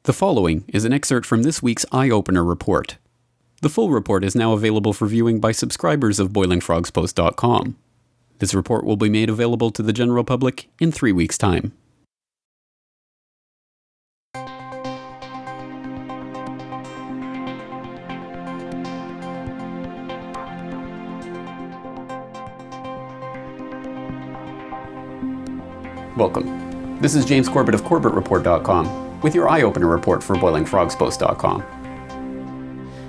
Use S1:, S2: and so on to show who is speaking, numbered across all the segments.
S1: The following is an excerpt from this week's Eye Opener report. The full report is now available for viewing by subscribers of boilingfrogspost.com. This report will be made available to the general public in 3 weeks' time. Welcome. This is James Corbett of CorbettReport.com with your eye-opener report for boilingfrogspost.com.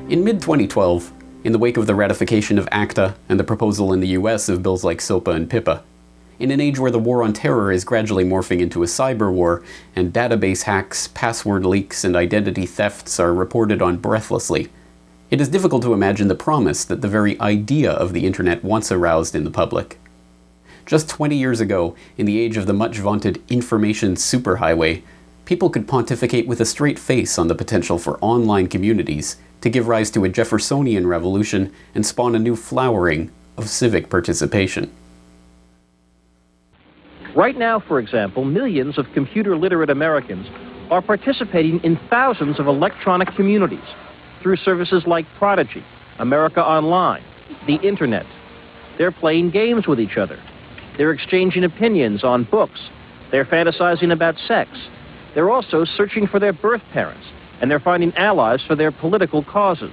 S1: In mid-2012, in the wake of the ratification of ACTA and the proposal in the US of bills like SOPA and PIPA, in an age where the war on terror is gradually morphing into a cyber war and database hacks, password leaks, and identity thefts are reported on breathlessly, it is difficult to imagine the promise that the very idea of the internet once aroused in the public. Just 20 years ago, in the age of the much-vaunted information superhighway, people could pontificate with a straight face on the potential for online communities to give rise to a Jeffersonian revolution and spawn a new flowering of civic participation.
S2: Right now, for example, millions of computer-literate Americans are participating in thousands of electronic communities through services like Prodigy, America Online, the Internet. They're playing games with each other. They're exchanging opinions on books. They're fantasizing about sex. They're also searching for their birth parents, and they're finding allies for their political causes.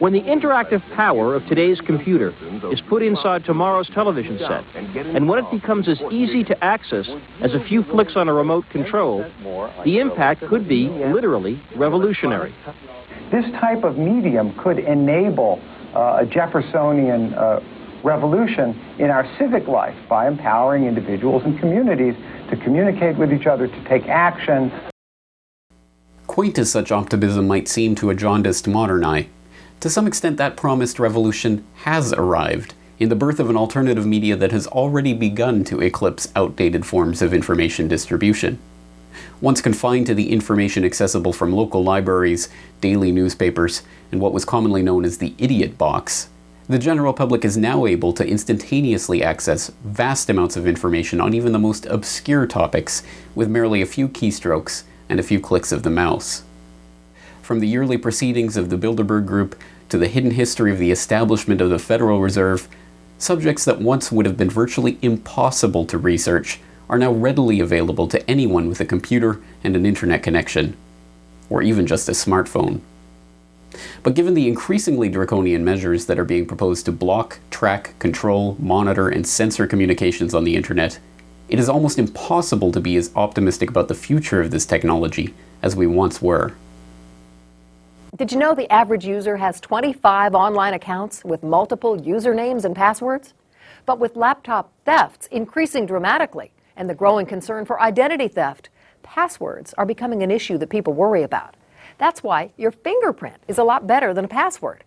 S2: When the interactive power of today's computer is put inside tomorrow's television set, and when it becomes as easy to access as a few flicks on a remote control, the impact could be literally revolutionary.
S3: This type of medium could enable a Jeffersonian revolution in our civic life by empowering individuals and communities to communicate with each other, to take action.
S1: Quaint as such optimism might seem to a jaundiced modern eye, to some extent that promised revolution has arrived in the birth of an alternative media that has already begun to eclipse outdated forms of information distribution. Once confined to the information accessible from local libraries, daily newspapers, and what was commonly known as the idiot box, the general public is now able to instantaneously access vast amounts of information on even the most obscure topics with merely a few keystrokes and a few clicks of the mouse. From the yearly proceedings of the Bilderberg Group to the hidden history of the establishment of the Federal Reserve, subjects that once would have been virtually impossible to research are now readily available to anyone with a computer and an internet connection, or even just a smartphone. But given the increasingly draconian measures that are being proposed to block, track, control, monitor, and censor communications on the internet, it is almost impossible to be as optimistic about the future of this technology as we once were.
S4: Did you know the average user has 25 online accounts with multiple usernames and passwords? But with laptop thefts increasing dramatically and the growing concern for identity theft, passwords are becoming an issue that people worry about. That's why your fingerprint is a lot better than a password.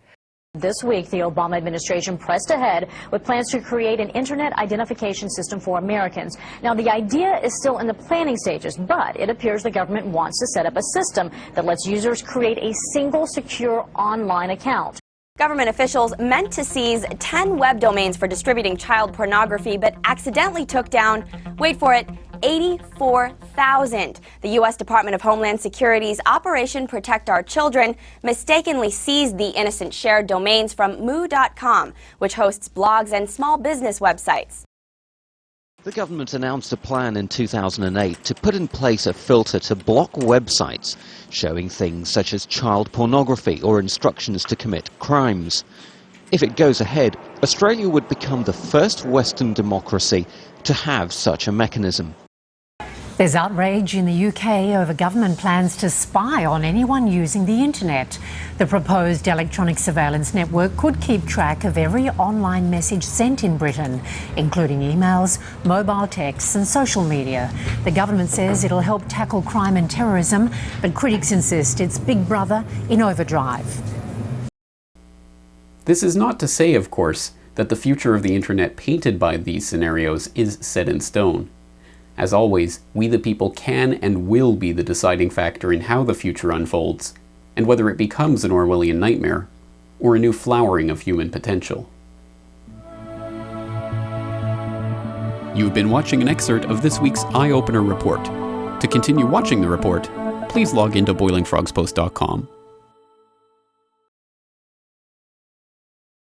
S5: This week, the Obama administration pressed ahead with plans to create an internet identification system for Americans. Now, the idea is still in the planning stages, but it appears the government wants to set up a system that lets users create a single secure online account.
S6: Government officials meant to seize 10 web domains for distributing child pornography, but accidentally took down, wait for it, 84,000. The U.S. Department of Homeland Security's Operation Protect Our Children mistakenly seized the innocent shared domains from moo.com, which hosts blogs and small business websites.
S7: The government announced a plan in 2008 to put in place a filter to block websites showing things such as child pornography or instructions to commit crimes. If it goes ahead, Australia would become the first Western democracy to have such a mechanism.
S8: There's outrage in the UK over government plans to spy on anyone using the internet. The proposed electronic surveillance network could keep track of every online message sent in Britain, including emails, mobile texts and social media. The government says it'll help tackle crime and terrorism, but critics insist it's Big Brother in overdrive.
S1: This is not to say, of course, that the future of the internet painted by these scenarios is set in stone. As always, we the people can and will be the deciding factor in how the future unfolds, and whether it becomes an Orwellian nightmare or a new flowering of human potential. You've been watching an excerpt of this week's Eye Opener report. To continue watching the report, please log into boilingfrogspost.com.